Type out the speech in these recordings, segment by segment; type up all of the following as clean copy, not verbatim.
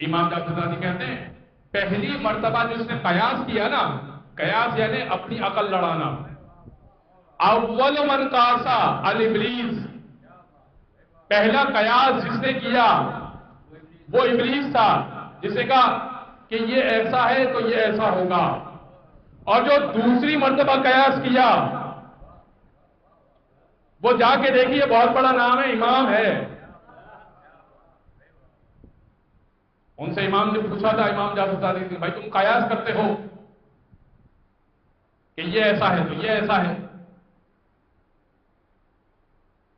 امام جعفر کہتے ہیں پہلی مرتبہ جس نے قیاس کیا نا، قیاس یعنی اپنی عقل لڑانا، اول من قاسا الابلیس، پہلا قیاس جس نے کیا وہ ابلیس تھا، جس نے کہا کہ یہ ایسا ہے تو یہ ایسا ہوگا. اور جو دوسری مرتبہ قیاس کیا وہ جا کے دیکھیے بہت بڑا نام ہے، امام ہے. ان سے امام نے پوچھا تھا، امام جعفر صادق، بھائی تم قیاس کرتے ہو کہ یہ ایسا ہے تو یہ ایسا ہے،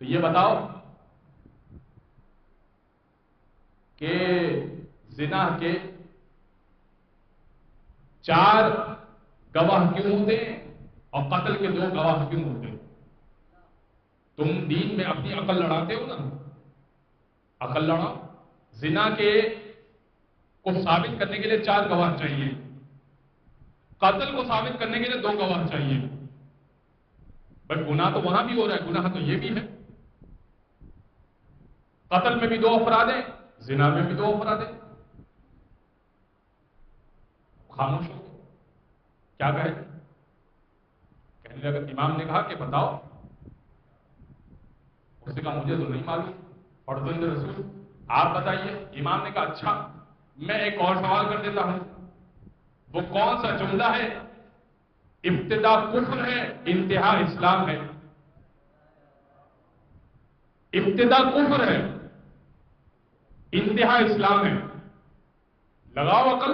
تو یہ بتاؤ کہ زنا کے 4 گواہ کیوں ہوتے ہیں اور قتل کے 2 گواہ کیوں ہوتے ہیں؟ تم دین میں اپنی عقل لڑاتے ہو نا، عقل لڑاؤ. زنا کے کو ثابت کرنے کے لیے 4 گواہ چاہیے، قتل کو ثابت کرنے کے لیے 2 گواہ چاہیے. بٹ گناہ تو وہاں بھی ہو رہا ہے، گناہ تو یہ بھی ہے. قتل میں بھی 2 افراد ہیں، زنا میں بھی 2 افراد ہیں. خاموش ہو گئے. کیا کہے؟ کہنے لگا، امام نے کہا کہ بتاؤ. اس نے کہا مجھے تو نہیں معلوم، فرزند رسول آپ بتائیے. امام نے کہا اچھا میں ایک اور سوال کر دیتا ہوں. وہ کون سا جملہ ہے ابتدا کفر ہے انتہا اسلام ہے؟ ابتدا کفر ہے انتہا اسلام ہے. لگاؤ عقل،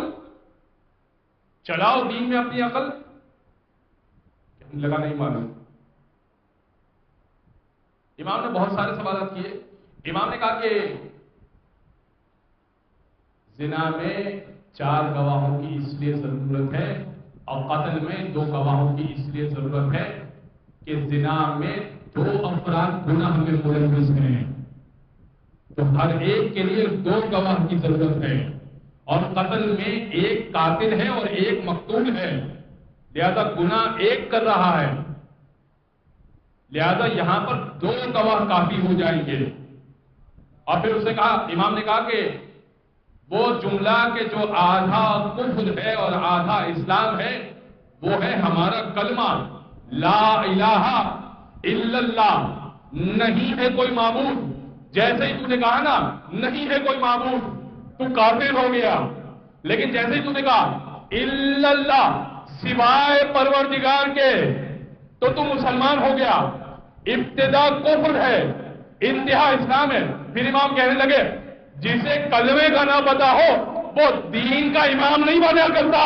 چلاؤ دین میں اپنی عقل. کہنے لگا نہیں معلوم. امام نے بہت سارے سوالات کیے. امام نے کہا کہ زنا میں 4 گواہوں کی اس لیے ضرورت ہے اور قتل میں 2 گواہوں کی اس لیے ضرورت ہے کہ زنا میں 2 افراد گناہ میں ملوث ہیں، تو ہر ایک کے لیے 2 گواہ کی ضرورت ہے. اور قتل میں 1 قاتل ہے اور 1 مقتول ہے، لہذا گناہ 1 کر رہا ہے، لہذا یہاں پر 2 گواہ کافی ہو جائیں گے. اور پھر اس نے کہا، امام نے کہا کہ وہ جملہ کہ جو آدھا کفر ہے اور آدھا اسلام ہے وہ ہے ہمارا کلمہ لا الہ الا اللہ، نہیں ہے کوئی معبود. جیسے ہی تو نے کہا نا نہیں ہے کوئی معبود تو کافر ہو گیا، لیکن جیسے ہی تو نے کہا الا اللہ سوائے پروردگار کے تو تم مسلمان ہو گیا. ابتدا کفر ہے انتہا اسلام ہے. پھر امام کہنے لگے جسے کلمے کا نہ پتا ہو وہ دین کا امام نہیں بنا کرتا.